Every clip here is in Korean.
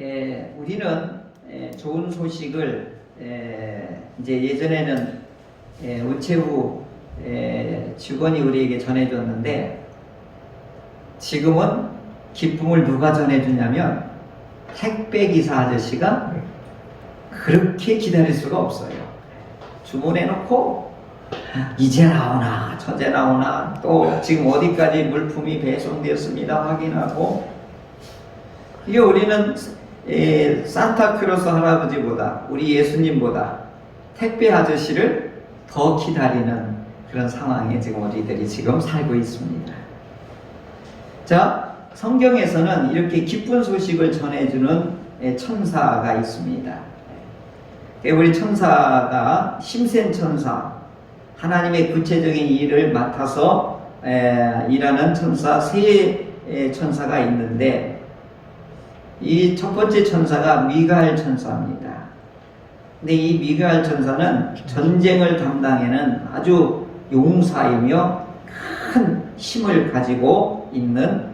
우리는 좋은 소식을 이제 예전에는 우체부 직원이 우리에게 전해줬는데, 지금은 기쁨을 누가 전해주냐면 택배기사 아저씨가 그렇게 기다릴 수가 없어요. 주문해놓고 이제 나오나 저제 나오나, 또 지금 어디까지 물품이 배송되었습니다 확인하고. 이게 우리는 산타크로스 할아버지보다, 우리 예수님보다 택배 아저씨를 더 기다리는 그런 상황에 지금 우리들이 지금 살고 있습니다. 자, 성경에서는 이렇게 기쁜 소식을 전해주는 천사가 있습니다. 우리 천사가 심센 천사, 하나님의 구체적인 일을 맡아서 일하는 천사 세 천사가 있는데, 이 첫 번째 천사가 미가엘 천사입니다. 근데 이 미가엘 천사는 전쟁을 담당하는 아주 용사이며 큰 힘을 가지고 있는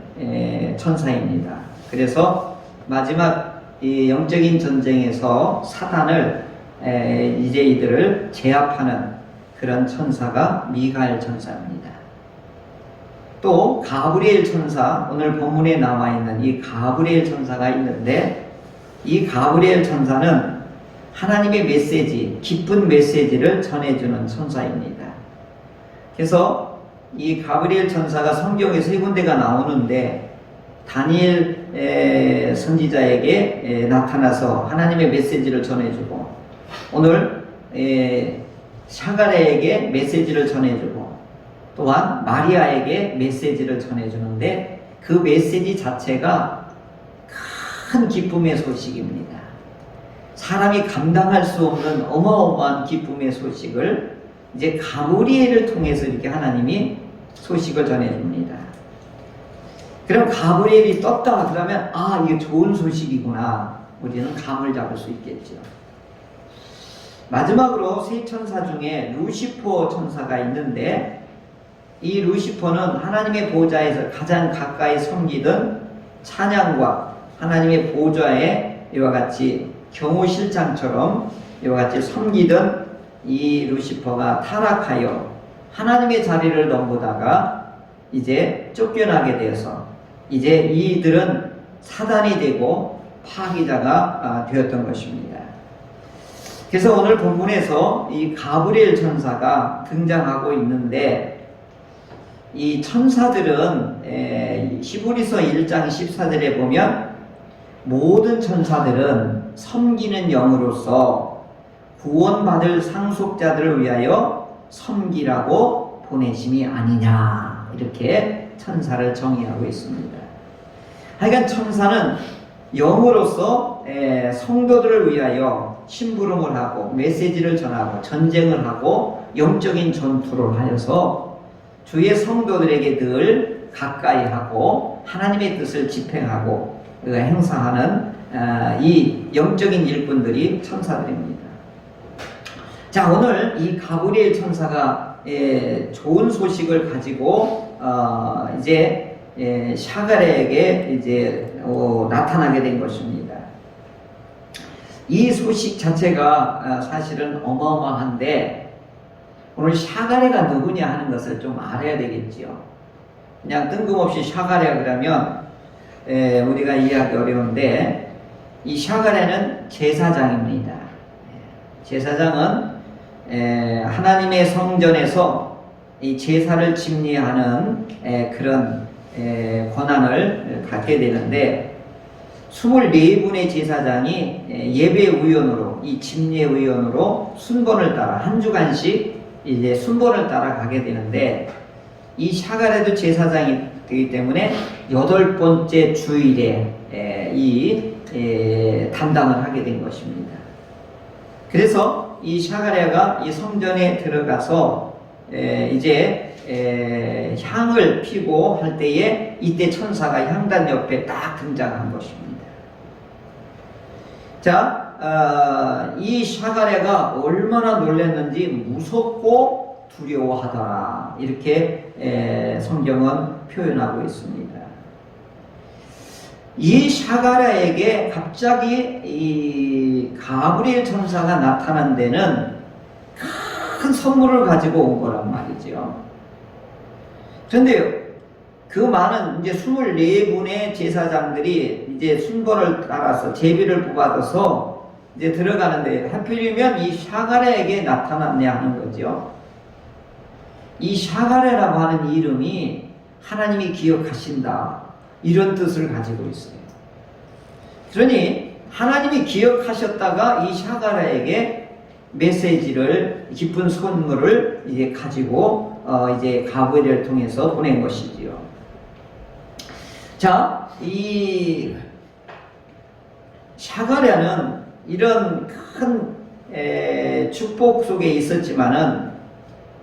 천사입니다. 그래서 마지막 이 영적인 전쟁에서 사단을 이제 이들을 제압하는 그런 천사가 미가엘 천사입니다. 또 가브리엘 천사, 오늘 본문에 나와 있는 이 가브리엘 천사가 있는데, 이 가브리엘 천사는 하나님의 메시지, 기쁜 메시지를 전해주는 천사입니다. 그래서 이 가브리엘 천사가 성경에 세 군데가 나오는데, 다니엘 선지자에게 나타나서 하나님의 메시지를 전해주고, 오늘 샤가랴에게 메시지를 전해주고, 또한 마리아에게 메시지를 전해주는데, 그 메시지 자체가 큰 기쁨의 소식입니다. 사람이 감당할 수 없는 어마어마한 기쁨의 소식을 이제 가브리엘을 통해서 이렇게 하나님이 소식을 전해줍니다. 그럼 가브리엘이 떴다 그러면, 아, 이게 좋은 소식이구나, 우리는 감을 잡을 수 있겠죠. 마지막으로 세 천사 중에 루시퍼 천사가 있는데, 이 루시퍼는 하나님의 보좌에서 가장 가까이 섬기던 찬양과 하나님의 보좌에 이와 같이 경호실장처럼 이와 같이 섬기던 이 루시퍼가 타락하여 하나님의 자리를 넘보다가 이제 쫓겨나게 되어서 이제 이들은 사단이 되고 파기자가 되었던 것입니다. 그래서 오늘 본문에서 이 가브리엘 천사가 등장하고 있는데, 이 천사들은 히브리서 1장 14절에 보면 모든 천사들은 섬기는 영으로서 구원받을 상속자들을 위하여 섬기라고 보내심이 아니냐, 이렇게 천사를 정의하고 있습니다. 하여간 천사는 영으로서 성도들을 위하여 심부름을 하고 메시지를 전하고 전쟁을 하고 영적인 전투를 하여서 주의 성도들에게 늘 가까이 하고 하나님의 뜻을 집행하고 행사하는 이 영적인 일꾼들이 천사들입니다. 자, 오늘 이 가브리엘 천사가 좋은 소식을 가지고 이제 샤가랴에게 이제 나타나게 된 것입니다. 이 소식 자체가 사실은 어마어마한데, 오늘 샤가랴가 누구냐 하는 것을 좀 알아야 되겠지요. 그냥 뜬금없이 샤가랴 그러면 우리가 이해하기 어려운데, 이 샤가랴는 제사장입니다. 제사장은 하나님의 성전에서 이 제사를 집례하는 그런 권한을 갖게 되는데, 24분의 제사장이 예배의원으로, 이 집례의원으로 순번을 따라 한 주간씩 이제 순번을 따라 가게 되는데, 이 샤가랴도 제사장이 되기 때문에 8번째 주일에 담당을 하게 된 것입니다. 그래서 이 샤가랴가 이 성전에 들어가서 이제 향을 피고 할 때에 이때 천사가 향단 옆에 딱 등장한 것입니다. 자, 이 샤가랴가 얼마나 놀랐는지 무섭고 두려워하더라, 이렇게 성경은 표현하고 있습니다. 이 샤가랴에게 갑자기 이 가브리엘 천사가 나타난 데는 큰 선물을 가지고 온 거란 말이죠. 그런데 그 많은 이제 24분의 제사장들이 이제 순번을 따라서 제비를 뽑아서 이제 들어가는데 하필이면 이 샤가랴에게 나타났냐 하는 거죠. 이 샤가랴라고 하는 이름이 하나님이 기억하신다, 이런 뜻을 가지고 있어요. 그러니 하나님이 기억하셨다가 이 샤가랴에게 메시지를, 기쁜 선물을 이제 가지고 이제 가브리엘을 통해서 보낸 것이지요. 자, 이 샤가랴는 이런 큰 축복 속에 있었지만은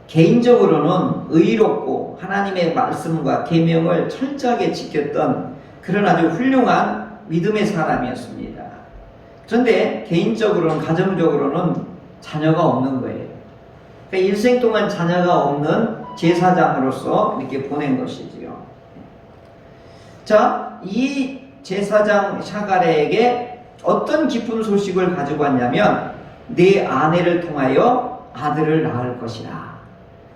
개인적으로는 의롭고 하나님의 말씀과 계명을 철저하게 지켰던 그런 아주 훌륭한 믿음의 사람이었습니다. 그런데 개인적으로는, 가정적으로는 자녀가 없는 거예요. 그러니까 일생 동안 자녀가 없는 제사장으로서 이렇게 보낸 것이지요. 자, 이 제사장 샤가랴에게 어떤 기쁜 소식을 가지고 왔냐면, 네 아내를 통하여 아들을 낳을 것이라.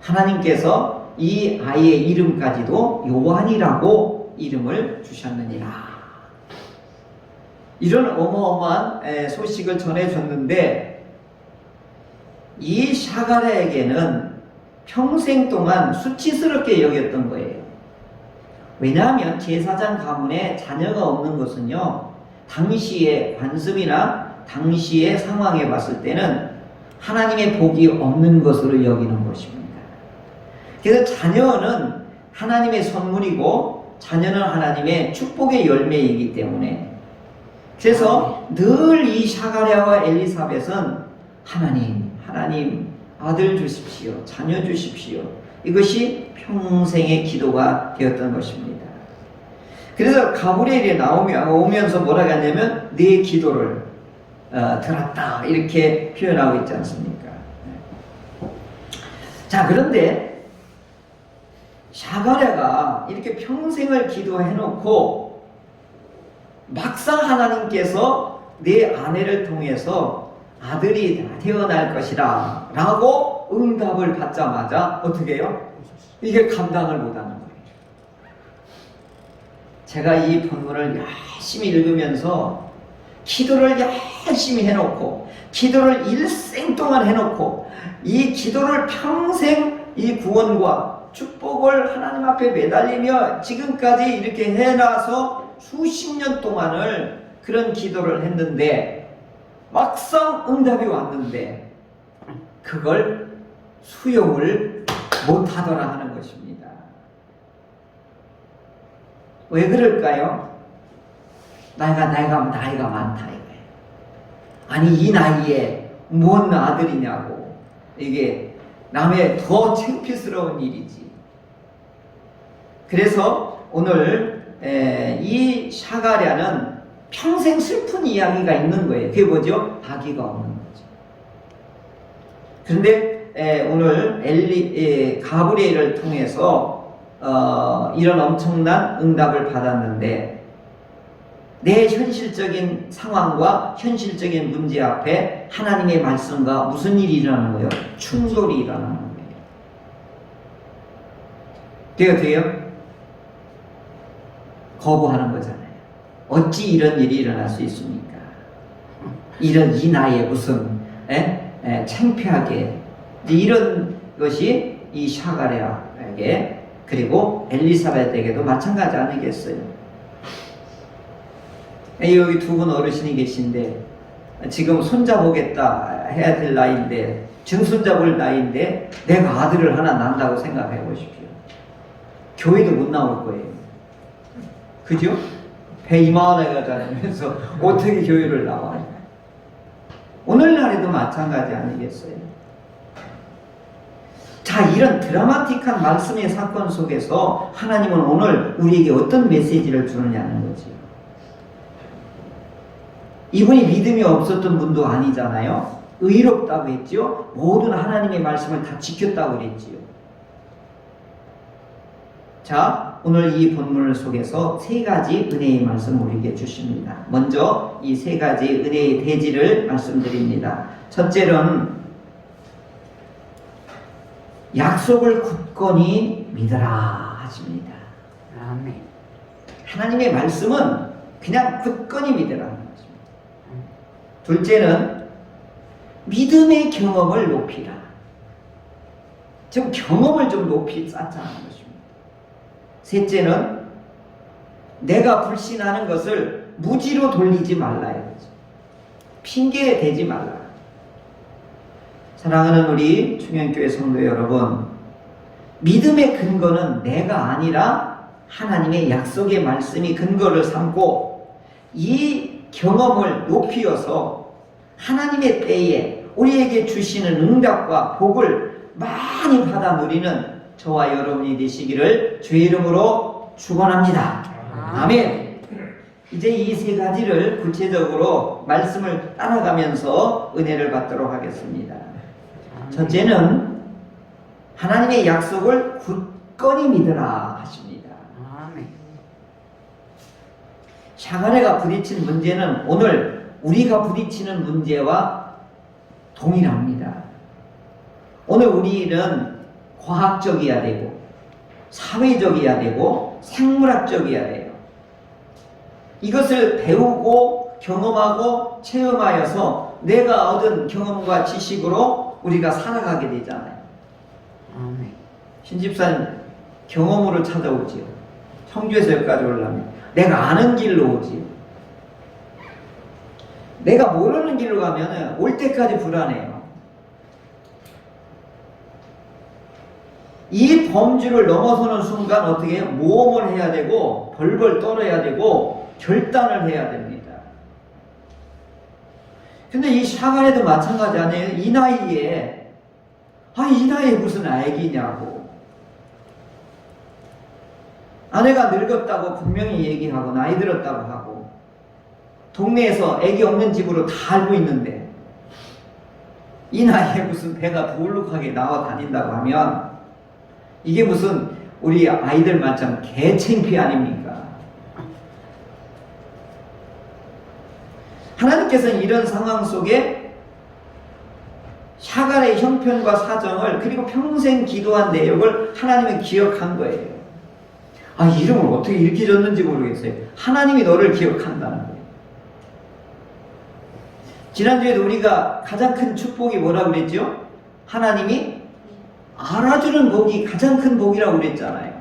하나님께서 이 아이의 이름까지도 요한이라고 이름을 주셨느니라. 이런 어마어마한 소식을 전해줬는데, 이 샤가랴에게는 평생 동안 수치스럽게 여겼던 거예요. 왜냐하면 제사장 가문에 자녀가 없는 것은요, 당시의 관습이나 당시의 상황에 봤을 때는 하나님의 복이 없는 것으로 여기는 것입니다. 그래서 자녀는 하나님의 선물이고 자녀는 하나님의 축복의 열매이기 때문에, 그래서 늘 이 샤가랴와 엘리사벳은 하나님 아들 주십시오, 자녀 주십시오, 이것이 평생의 기도가 되었던 것입니다. 그래서 가브리엘이 오면서 뭐라고 하냐면 네 기도를 들었다, 이렇게 표현하고 있지 않습니까? 자, 그런데 샤가랴가 이렇게 평생을 기도해놓고 막상 하나님께서 내 아내를 통해서 아들이 태어날 것이라 라고 응답을 받자마자 어떻게 해요? 이게 감당을 못하는 거예요. 제가 이 본문을 열심히 읽으면서 기도를 열심히 해놓고, 기도를 일생 동안 해놓고, 이 기도를 평생 이 구원과 축복을 하나님 앞에 매달리며 지금까지 이렇게 해놔서 수십 년 동안을 그런 기도를 했는데, 막상 응답이 왔는데 그걸 수용을 못하더라 하는 것입니다. 왜 그럴까요? 나이가 많다 이거예요. 아니, 이 나이에 뭔 아들이냐고. 이게 남의 더 창피스러운 일이지. 그래서 오늘 이 샤가랴는 평생 슬픈 이야기가 있는 거예요. 그게 뭐죠? 아기가 없는 거죠. 그런데 오늘 가브리엘을 통해서 이런 엄청난 응답을 받았는데, 내 현실적인 상황과 현실적인 문제 앞에 하나님의 말씀과 무슨 일이 일어나는 거예요? 충돌이 일어나는 거예요. 돼요? 거부하는 거잖아요. 어찌 이런 일이 일어날 수 있습니까? 이 나이에 무슨 창피하게, 이런 것이 이 샤가랴에게, 그리고 엘리사벳에게도 마찬가지 아니겠어요? 여기 두 분 어르신이 계신데 지금 손자 보겠다 해야 될 나이인데, 증손자 볼 나이인데 내가 아들을 하나 낳는다고 생각해 보십시오. 교회도 못 나올 거예요. 그죠? 배 이만하게 다니면서 어떻게 교회를 나와요? 오늘날에도 마찬가지 아니겠어요? 자, 이런 드라마틱한 말씀의 사건 속에서 하나님은 오늘 우리에게 어떤 메시지를 주느냐는 거죠. 이분이 믿음이 없었던 분도 아니잖아요. 의롭다고 했죠. 모든 하나님의 말씀을 다 지켰다고 그랬지요. 자, 오늘 이 본문 속에서 세 가지 은혜의 말씀을 우리에게 주십니다. 먼저 이 세 가지 은혜의 대지를 말씀드립니다. 첫째는 약속을 굳건히 믿으라 하십니다. 아멘. 하나님의 말씀은 그냥 굳건히 믿으라는 것입니다. 둘째는 믿음의 경험을 높이라. 좀 경험을 좀 높이 쌓자는 것입니다. 셋째는 내가 불신하는 것을 무지로 돌리지 말라요. 핑계 대지 말라. 사랑하는 우리 충현교회 성도 여러분, 믿음의 근거는 내가 아니라 하나님의 약속의 말씀이 근거를 삼고 이 경험을 높이어서 하나님의 때에 우리에게 주시는 응답과 복을 많이 받아 누리는 저와 여러분이 되시기를 주의 이름으로 축원합니다. 아멘. 이제 이 세 가지를 구체적으로 말씀을 따라가면서 은혜를 받도록 하겠습니다. 첫째는 하나님의 약속을 굳건히 믿으라 하십니다. 샤가레가 부딪힌 문제는 오늘 우리가 부딪히는 문제와 동일합니다. 오늘 우리는 과학적이어야 되고 사회적이어야 되고 생물학적이어야 돼요. 이것을 배우고 경험하고 체험하여서 내가 얻은 경험과 지식으로 우리가 살아가게 되잖아요. 신집사님 경험으로 찾아오지요. 청주에서 여기까지 오려면 내가 아는 길로 오지요. 내가 모르는 길로 가면 올 때까지 불안해요. 이 범주를 넘어서는 순간 어떻게 해요? 모험을 해야 되고 벌벌 떨어야 되고 결단을 해야 됩니다. 근데 이 샤가레도 마찬가지 아니에요? 이 나이에 이 나이에 무슨 아기냐고. 아내가 늙었다고 분명히 얘기하고 나이 들었다고 하고 동네에서 아기 없는 집으로 다 알고 있는데 이 나이에 무슨 배가 부울룩하게 나와 다닌다고 하면 이게 무슨 우리 아이들 만참 개창피 아닙니까? 하나님께서는 이런 상황 속에 샤갈의 형편과 사정을 그리고 평생 기도한 내용을 하나님은 기억한 거예요. 이름을 어떻게 이렇게 줬는지 모르겠어요. 하나님이 너를 기억한다는 거예요. 지난주에도 우리가 가장 큰 축복이 뭐라고 그랬죠? 하나님이 알아주는 복이 가장 큰 복이라고 그랬잖아요.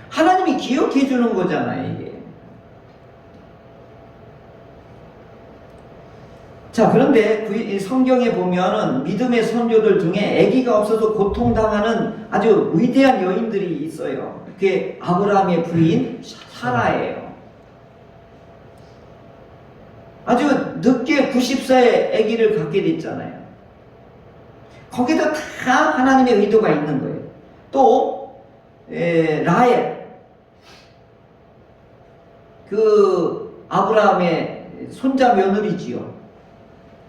하나님이 기억해 주는 거잖아요, 이게. 자, 그런데 성경에 보면은 믿음의 선조들 중에 아기가 없어서 고통당하는 아주 위대한 여인들이 있어요. 그게 아브라함의 부인 사라예요. 아주 늦게 90세에 아기를 갖게 됐잖아요. 거기도 다 하나님의 의도가 있는 거예요. 또 라헬, 그 아브라함의 손자 며느리지요.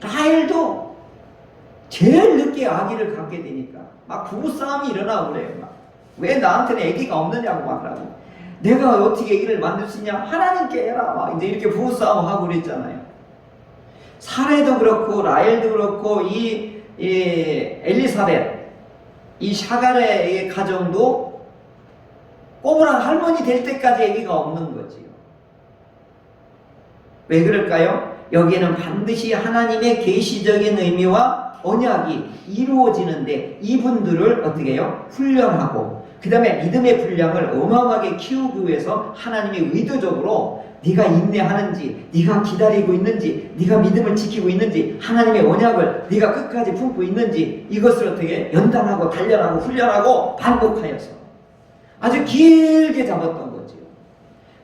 라헬도 제일 늦게 아기를 갖게 되니까 막 부부싸움이 일어나고 그래요. 왜 나한테는 아기가 없느냐고 막 그러고, 내가 어떻게 아기를 만들 수 있냐, 하나님께 해라, 막 이제 이렇게 부부싸움하고 그랬잖아요. 사레도 그렇고 라헬도 그렇고 이 엘리사벳, 이 샤가레의 가정도 꼬부랑 할머니 될 때까지 아기가 없는 거지요. 왜 그럴까요? 여기에는 반드시 하나님의 계시적인 의미와 언약이 이루어지는데 이분들을 어떻게 해요? 훈련하고 그 다음에 믿음의 분량을 어마어마하게 키우기 위해서 하나님이 의도적으로 네가 인내하는지, 네가 기다리고 있는지, 네가 믿음을 지키고 있는지, 하나님의 언약을 네가 끝까지 품고 있는지, 이것을 어떻게 연단하고 단련하고 훈련하고 반복하여서 아주 길게 잡았던 거지요.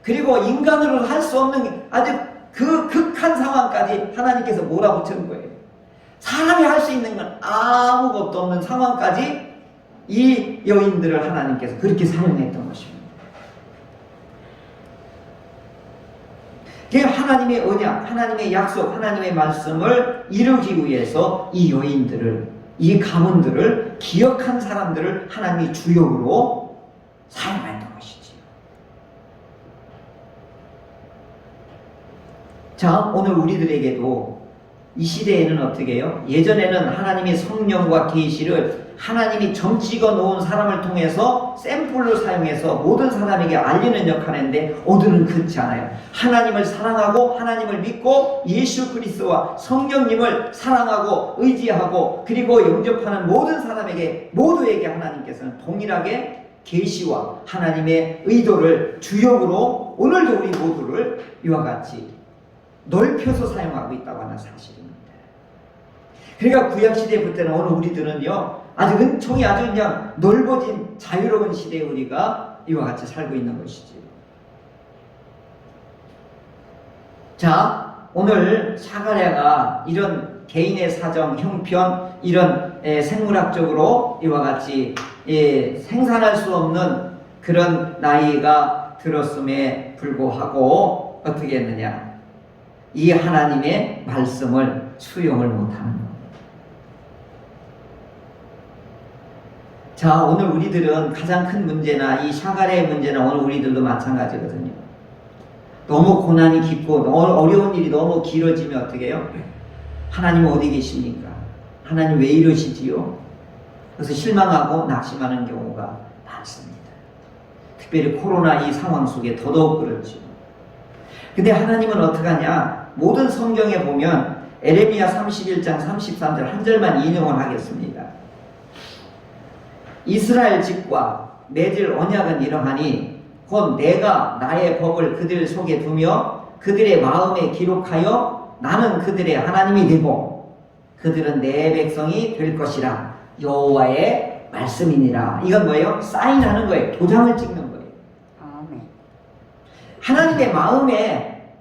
그리고 인간으로 할 수 없는 아주 그 극한 상황까지 하나님께서 몰아붙인 거예요. 사람이 할 수 있는 건 아무것도 없는 상황까지 이 여인들을 하나님께서 그렇게 사용했던 것입니다. 하나님의 언약, 하나님의 약속, 하나님의 말씀을 이루기 위해서 이 여인들을, 이 가문들을, 기억한 사람들을 하나님이 주역으로 사용했던 것이죠. 자, 오늘 우리들에게도 이 시대에는 어떻게 해요? 예전에는 하나님의 성령과 계시를 하나님이 점 찍어 놓은 사람을 통해서 샘플로 사용해서 모든 사람에게 알리는 역할을 했는데, 오늘은 그렇지 않아요. 하나님을 사랑하고 하나님을 믿고 예수 그리스도와 성령님을 사랑하고 의지하고 그리고 영접하는 모든 사람에게, 모두에게 하나님께서는 동일하게 계시와 하나님의 의도를 주역으로 오늘도 우리 모두를 이와 같이 넓혀서 사용하고 있다고 하는 사실입니다. 그러니까 구약시대부터는 오늘 우리들은요, 아주 은총이 아주 그냥 넓어진 자유로운 시대에 우리가 이와 같이 살고 있는 것이죠. 자, 오늘 사가랴가 이런 개인의 사정, 형편, 이런 생물학적으로 이와 같이 생산할 수 없는 그런 나이가 들었음에 불구하고 어떻게 했느냐? 이 하나님의 말씀을 수용을 못하는 겁니다. 자, 오늘 우리들은 가장 큰 문제나 이 샤가랴의 문제나 오늘 우리들도 마찬가지거든요. 너무 고난이 깊고 어려운 일이 너무 길어지면 어떻게 해요? 하나님 어디 계십니까? 하나님 왜 이러시지요? 그래서 실망하고 낙심하는 경우가 많습니다. 특별히 코로나 이 상황 속에 더더욱 그렇죠. 근데 하나님은 어떻게 하냐? 모든 성경에 보면 에레미야 31장 33절 한 절만 인용을 하겠습니다. 이스라엘 집과 맺을 언약은 이러하니 곧 내가 나의 법을 그들 속에 두며 그들의 마음에 기록하여 나는 그들의 하나님이 되고 그들은 내 백성이 될 것이라. 여호와의 말씀이니라. 이건 뭐예요? 사인하는 거예요. 도장을 찍는 거예요. 아멘. 하나님의 마음에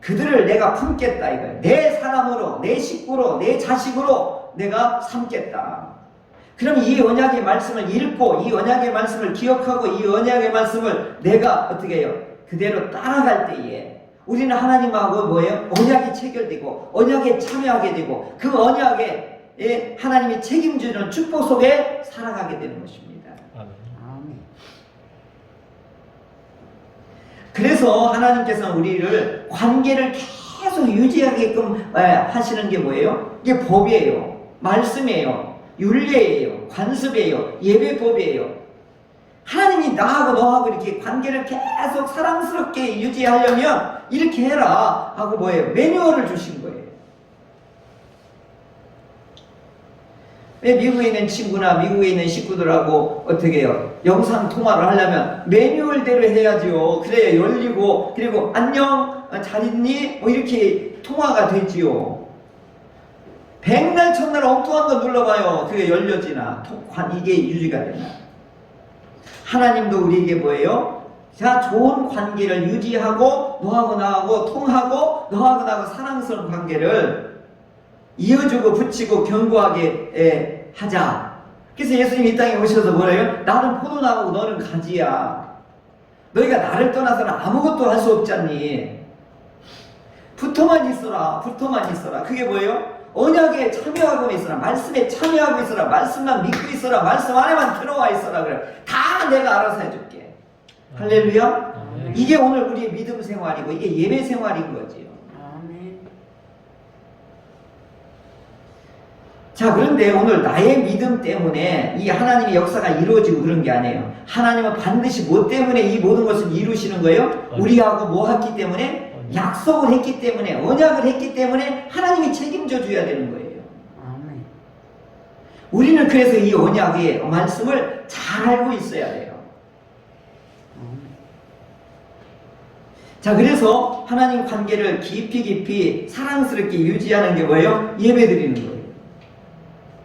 그들을 내가 품겠다 이거예요. 내 사람으로, 내 식구로, 내 자식으로 내가 삼겠다. 그럼 이 언약의 말씀을 읽고 이 언약의 말씀을 기억하고 이 언약의 말씀을 내가 어떻게 해요? 그대로 따라갈 때에 우리는 하나님하고 뭐예요? 언약이 체결되고 언약에 참여하게 되고 그 언약에 하나님이 책임지는 축복 속에 살아가게 되는 것입니다. 아멘. 그래서 하나님께서는 우리를 관계를 계속 유지하게끔 하시는 게 뭐예요? 이게 법이에요. 말씀이에요. 율례예요. 관습이에요. 예배법이에요. 하나님이 나하고 너하고 이렇게 관계를 계속 사랑스럽게 유지하려면 이렇게 해라 하고 뭐예요? 매뉴얼을 주신 거예요. 왜 미국에 있는 친구나 미국에 있는 식구들하고 어떻게 해요? 영상 통화를 하려면 매뉴얼대로 해야지요. 그래야 열리고 그리고 안녕 잘 있니? 뭐 이렇게 통화가 되지요. 백날 첫날 엉뚱한 거 눌러봐요. 그게 열려지나 이게 유지가 되나? 하나님도 우리에게 뭐예요? 자, 좋은 관계를 유지하고 너하고 나하고 통하고 너하고 나하고 사랑스러운 관계를 이어주고 붙이고 견고하게 하자. 그래서 예수님이 이 땅에 오셔서 뭐래요? 나는 포도나무고 너는 가지야. 너희가 나를 떠나서는 아무것도 할 수 없잖니. 붙어만 있어라. 붙어만 있어라. 그게 뭐예요? 언약에 참여하고 있어라. 말씀에 참여하고 있어라. 말씀만 믿고 있어라. 말씀 안에만 들어와 있어라. 그래. 다 내가 알아서 해줄게. 할렐루야. 이게 오늘 우리의 믿음 생활이고 이게 예배 생활인 거지요. 자, 그런데 오늘 나의 믿음 때문에 이 하나님의 역사가 이루어지고 그런 게 아니에요. 하나님은 반드시 뭐 때문에 이 모든 것을 이루시는 거예요? 우리하고 뭐 했기 때문에? 약속을 했기 때문에, 언약을 했기 때문에 하나님이 책임져 줘야 되는 거예요. 아멘. 우리는 그래서 이 언약의 말씀을 잘 알고 있어야 돼요. 자, 그래서 하나님 관계를 깊이 사랑스럽게 유지하는 게 뭐예요? 예배 드리는 거예요.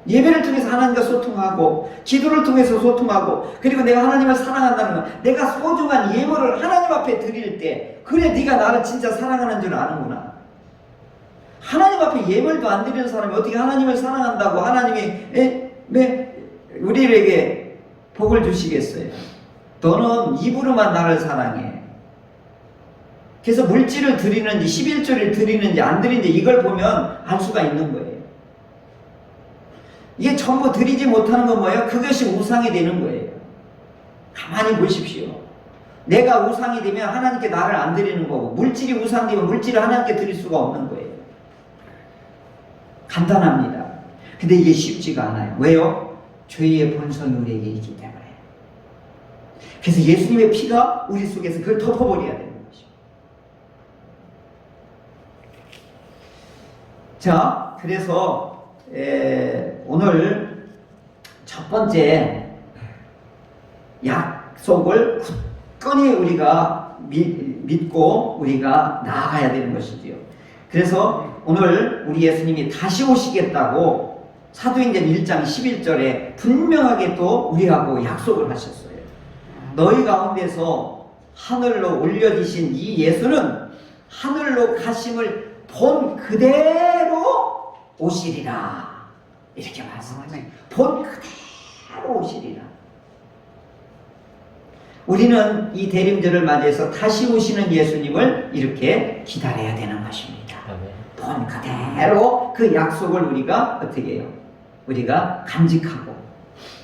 예배를 통해서 하나님과 소통하고 기도를 통해서 소통하고 그리고 내가 하나님을 사랑한다는 건 내가 소중한 예물을 하나님 앞에 드릴 때 그래 네가 나를 진짜 사랑하는 줄 아는구나. 하나님 앞에 예물도 안 드리는 사람이 어떻게 하나님을 사랑한다고 하나님이 우리에게 복을 주시겠어요? 너는 입으로만 나를 사랑해. 그래서 물질을 드리는지 11조를 드리는지 안 드리는지 이걸 보면 알 수가 있는 거예요. 이게 전부 드리지 못하는 건 뭐예요? 그것이 우상이 되는 거예요. 가만히 보십시오. 내가 우상이 되면 하나님께 나를 안 드리는 거고, 물질이 우상되면 물질을 하나님께 드릴 수가 없는 거예요. 간단합니다. 근데 이게 쉽지가 않아요. 왜요? 죄의 본성이 우리에게 있기 때문에. 그래서 예수님의 피가 우리 속에서 그걸 덮어버려야 되는 것이죠. 자, 그래서 오늘 첫 번째 약속을 굳건히 우리가 믿고 우리가 나아가야 되는 것이지요. 그래서 오늘 우리 예수님이 다시 오시겠다고 사도행전 1장 11절에 분명하게 또 우리하고 약속을 하셨어요. 너희 가운데서 하늘로 올려지신 이 예수는 하늘로 가심을 본 그대로 오시리라. 이렇게 말씀하세요. 본 그대로 오시리라. 우리는 이 대림절을 맞이해서 다시 오시는 예수님을 이렇게 기다려야 되는 것입니다. 본 그대로 그 약속을 우리가 어떻게 해요? 우리가 간직하고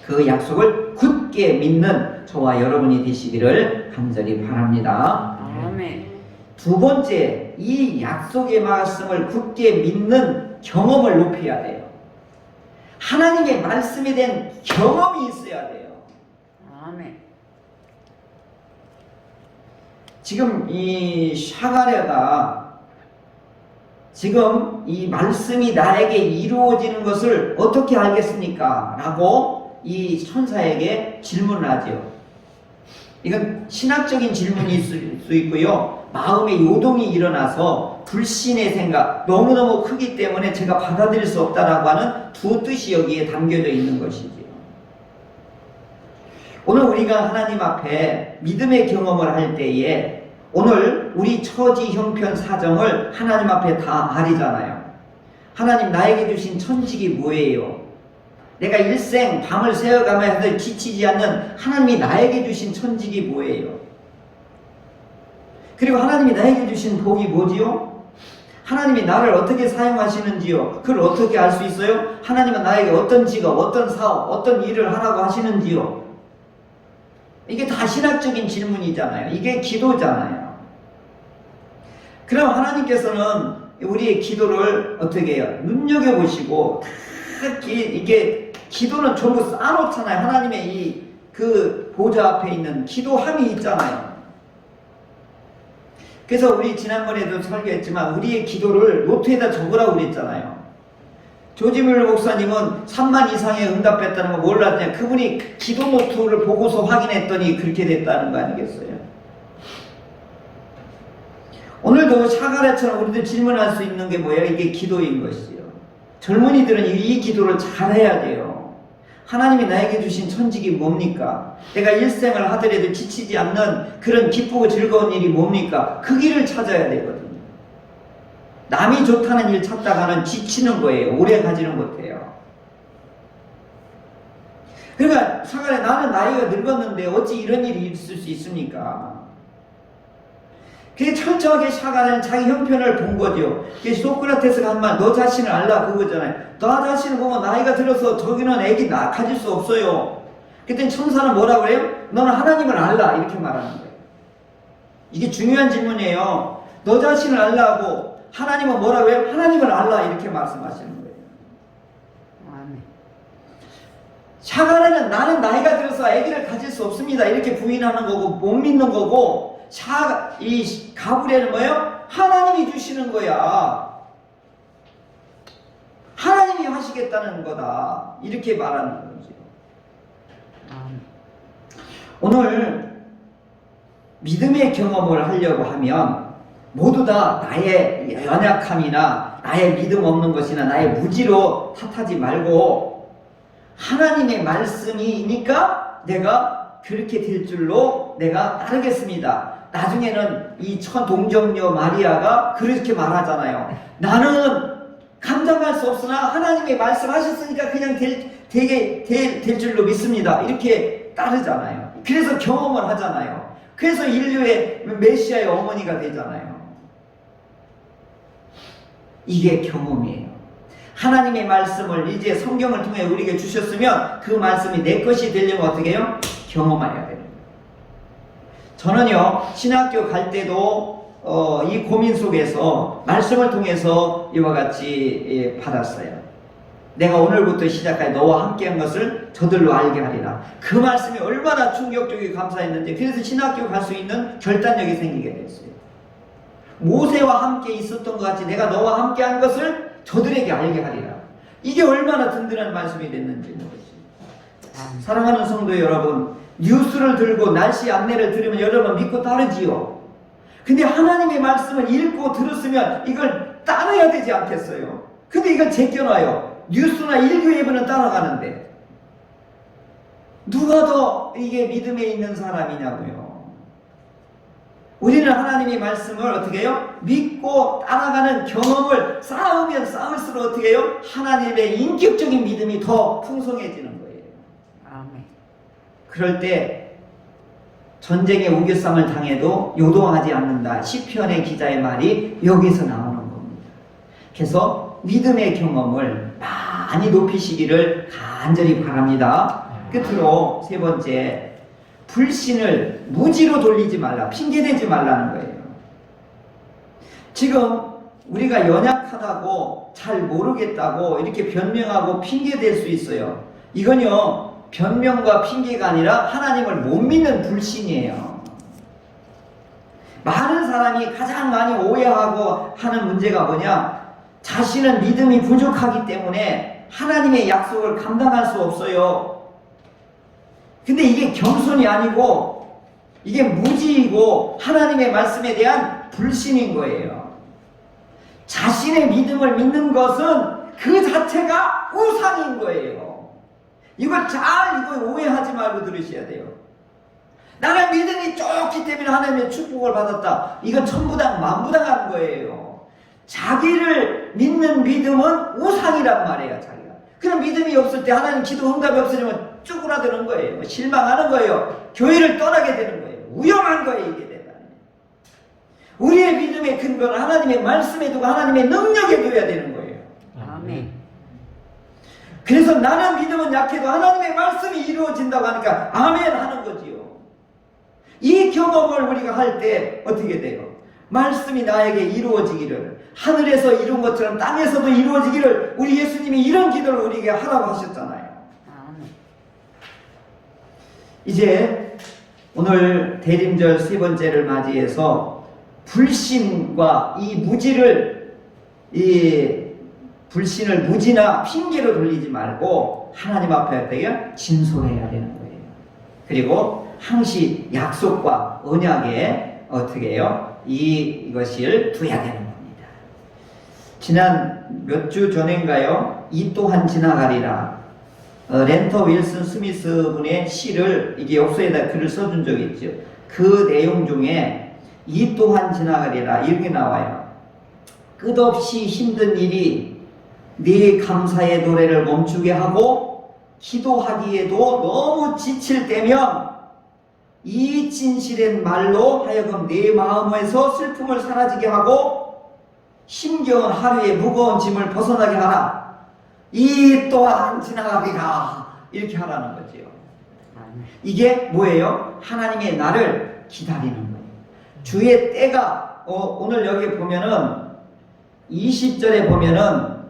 그 약속을 굳게 믿는 저와 여러분이 되시기를 간절히 바랍니다. 아멘. 두 번째, 이 약속의 말씀을 굳게 믿는 경험을 높여야 돼요. 하나님의 말씀에 대한 경험이 있어야 돼요. 아멘. 지금 이 샤가랴가 지금 이 말씀이 나에게 이루어지는 것을 어떻게 알겠습니까? 라고 이 천사에게 질문을 하죠. 이건 신학적인 질문일 수 있고요. 마음의 요동이 일어나서 불신의 생각, 너무너무 크기 때문에 제가 받아들일 수 없다라고 하는 두 뜻이 여기에 담겨져 있는 것이지요. 오늘 우리가 하나님 앞에 믿음의 경험을 할 때에 오늘 우리 처지 형편 사정을 하나님 앞에 다 말이잖아요. 하나님 나에게 주신 천직이 뭐예요? 내가 일생 밤을 새어가면서 지치지 않는 하나님이 나에게 주신 천직이 뭐예요? 그리고 하나님이 나에게 주신 복이 뭐지요? 하나님이 나를 어떻게 사용하시는지요? 그걸 어떻게 알 수 있어요? 하나님은 나에게 어떤 직업, 어떤 사업, 어떤 일을 하라고 하시는지요? 이게 다 신학적인 질문이잖아요. 이게 기도잖아요. 그럼 하나님께서는 우리의 기도를 어떻게 해요? 눈여겨보시고 이게 기도는 전부 쌓아놓잖아요. 하나님의 이 그 보좌 앞에 있는 기도함이 있잖아요. 그래서 우리 지난번에도 설교했지만 우리의 기도를 노트에다 적으라고 그랬잖아요. 조지밀 목사님은 3만 이상의 응답했다는 거 몰랐냐? 그분이 기도 노트를 보고서 확인했더니 그렇게 됐다는 거 아니겠어요? 오늘도 샤가랴처럼 우리도 질문할 수 있는 게 뭐예요? 이게 기도인 것이요. 젊은이들은 이 기도를 잘해야 돼요. 하나님이 나에게 주신 천직이 뭡니까? 내가 일생을 하더라도 지치지 않는 그런 기쁘고 즐거운 일이 뭡니까? 그 길을 찾아야 되거든요. 남이 좋다는 일 찾다가는 지치는 거예요. 오래 가지는 못해요. 그러니까 샤가랴, 나는 나이가 늙었는데 어찌 이런 일이 있을 수 있습니까? 그게 철저하게 샤가랴는 자기 형편을 본 거죠. 그게 소크라테스가 한 말, 너 자신을 알라 그거잖아요. 나 자신을 보면 나이가 들어서 저기는 애기 가질 수 없어요. 그때 천사는 뭐라고 그래요? 너는 하나님을 알라 이렇게 말하는 거예요. 이게 중요한 질문이에요. 너 자신을 알라고 하나님은 뭐라고 해요? 하나님을 알라 이렇게 말씀하시는 거예요. 아멘. 샤가랴는 나는 나이가 들어서 아기를 가질 수 없습니다 이렇게 부인하는 거고 못 믿는 거고, 이 가브리엘은 뭐예요? 하나님이 주시는 거야. 하나님이 하시겠다는 거다 이렇게 말하는 거죠. 오늘 믿음의 경험을 하려고 하면 모두 다 나의 연약함이나 나의 믿음 없는 것이나 나의 무지로 탓하지 말고 하나님의 말씀이니까 내가 그렇게 될 줄로 내가 따르겠습니다. 나중에는 이 동정녀 마리아가 그렇게 말하잖아요. 나는 감당할 수 없으나 하나님의 말씀하셨으니까 그냥 될 줄로 믿습니다. 이렇게 따르잖아요. 그래서 경험을 하잖아요. 그래서 인류의 메시아의 어머니가 되잖아요. 이게 경험이에요. 하나님의 말씀을 이제 성경을 통해 우리에게 주셨으면 그 말씀이 내 것이 되려면 어떻게 해요? 경험해야 됩니다. 저는요, 신학교 갈 때도 이 고민 속에서 말씀을 통해서 이와 같이 받았어요. 내가 오늘부터 시작하여 너와 함께한 것을 저들로 알게 하리라. 그 말씀이 얼마나 충격적이고 감사했는지, 그래서 신학교 갈 수 있는 결단력이 생기게 됐어요. 모세와 함께 있었던 것 같이 내가 너와 함께한 것을 저들에게 알게 하리라. 이게 얼마나 든든한 말씀이 됐는지 모르겠어요. 사랑하는 성도 여러분, 뉴스를 들고 날씨 안내를 들으면 여러분 믿고 따르지요. 근데 하나님의 말씀을 읽고 들었으면 이걸 따라야 되지 않겠어요? 근데 이걸 제껴놔요. 뉴스나 일교예보는 따라가는데 누가 더 이게 믿음에 있는 사람이냐고요. 우리는 하나님의 말씀을 어떻게 해요? 믿고 따라가는 경험을 쌓으면 쌓을수록 어떻게 해요? 하나님의 인격적인 믿음이 더 풍성해지는 거예요. 아멘. 그럴 때 전쟁의 우겨쌈을 당해도 요동하지 않는다. 시편의 기자의 말이 여기서 나오는 겁니다. 그래서 믿음의 경험을 많이 높이시기를 간절히 바랍니다. 끝으로 세 번째, 불신을 무지로 돌리지 말라. 핑계대지 말라는 거예요. 지금 우리가 연약하다고 잘 모르겠다고 이렇게 변명하고 핑계댈 수 있어요. 이건요, 변명과 핑계가 아니라 하나님을 못 믿는 불신이에요. 많은 사람이 가장 많이 오해하고 하는 문제가 뭐냐? 자신은 믿음이 부족하기 때문에 하나님의 약속을 감당할 수 없어요. 근데 이게 겸손이 아니고 이게 무지이고 하나님의 말씀에 대한 불신인 거예요. 자신의 믿음을 믿는 것은 그 자체가 우상인 거예요. 이거 오해하지 말고 들으셔야 돼요. 나는 믿음이 좋기 때문에 하나님의 축복을 받았다. 이건 천부당 만부당한 거예요. 자기를 믿는 믿음은 우상이란 말이에요. 자기가. 그럼 믿음이 없을 때 하나님 기도 응답이 없어지면 쭈그라드는 거예요. 실망하는 거예요. 교회를 떠나게 되는 거예요. 위험한 거예요. 이게 대단히. 우리의 믿음의 근거는 하나님의 말씀에 두고 하나님의 능력에 둬야 되는 거예요. 아멘. 그래서 나는 믿음은 약해도 하나님의 말씀이 이루어진다고 하니까 아멘 하는 거지요. 이 경험을 우리가 할 때 어떻게 돼요? 말씀이 나에게 이루어지기를, 하늘에서 이룬 것처럼 땅에서도 이루어지기를, 우리 예수님이 이런 기도를 우리에게 하라고 하셨잖아요. 아멘. 이제 오늘 대림절 세 번째를 맞이해서 불신과 이 무지를, 이 불신을 무지나 핑계로 돌리지 말고 하나님 앞에 어떻게 진솔해야 되는 거예요. 그리고 항시 약속과 언약에 어떻게 해요? 이것을 둬야 되는 겁니다. 지난 몇 주 전인가요? 이 또한 지나가리라. 렌터 윌슨 스미스 분의 시를 이게 엽서에다 글을 써준 적이 있죠. 그 내용 중에 이 또한 지나가리라 이렇게 나와요. 끝없이 힘든 일이 네 감사의 노래를 멈추게 하고 기도하기에도 너무 지칠 때면 이 진실의 말로 하여금 네 마음에서 슬픔을 사라지게 하고 힘겨운 하루의 무거운 짐을 벗어나게 하라. 이 또한 지나가리라. 이렇게 하라는 거지요. 이게 뭐예요? 하나님의 나를 기다리는 거예요. 주의 때가 오늘 여기 보면은 20절에 보면은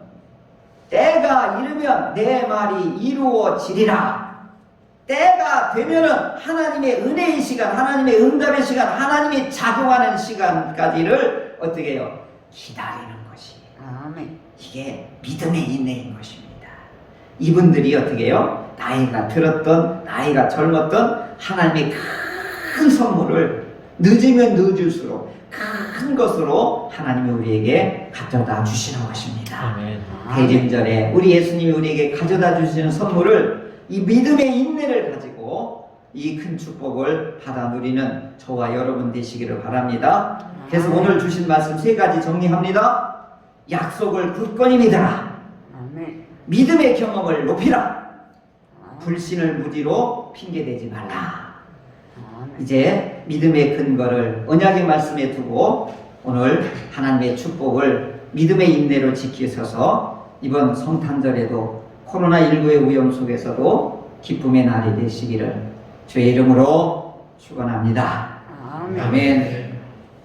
때가 이르면 내 말이 이루어지리라. 때가 되면은 하나님의 은혜의 시간, 하나님의 응답의 시간, 하나님이 작용하는 시간까지를 어떻게 해요? 기다리는 것이. 아멘. 이게 믿음의 인내인 것입니다. 이분들이 어떻게 해요? 나이가 들었던, 나이가 젊었던 하나님의 큰 선물을 늦으면 늦을수록 큰 것으로 하나님이 우리에게 가져다 주시는 것입니다. 대림절에 우리 예수님이 우리에게 가져다 주시는 선물을 이 믿음의 인내를 가지고 이 큰 축복을 받아 누리는 저와 여러분 되시기를 바랍니다. 그래서 오늘 주신 말씀 세 가지 정리합니다. 약속을 굳건히 믿어라. 아멘. 믿음의 경험을 높이라. 불신을 무지로 핑계대지 말라. 이제 믿음의 근거를 언약의 말씀에 두고 오늘 하나님의 축복을 믿음의 인내로 지키셔서 이번 성탄절에도 코로나19의 위험 속에서도 기쁨의 날이 되시기를 주의 이름으로 축원합니다. 아멘. 아멘.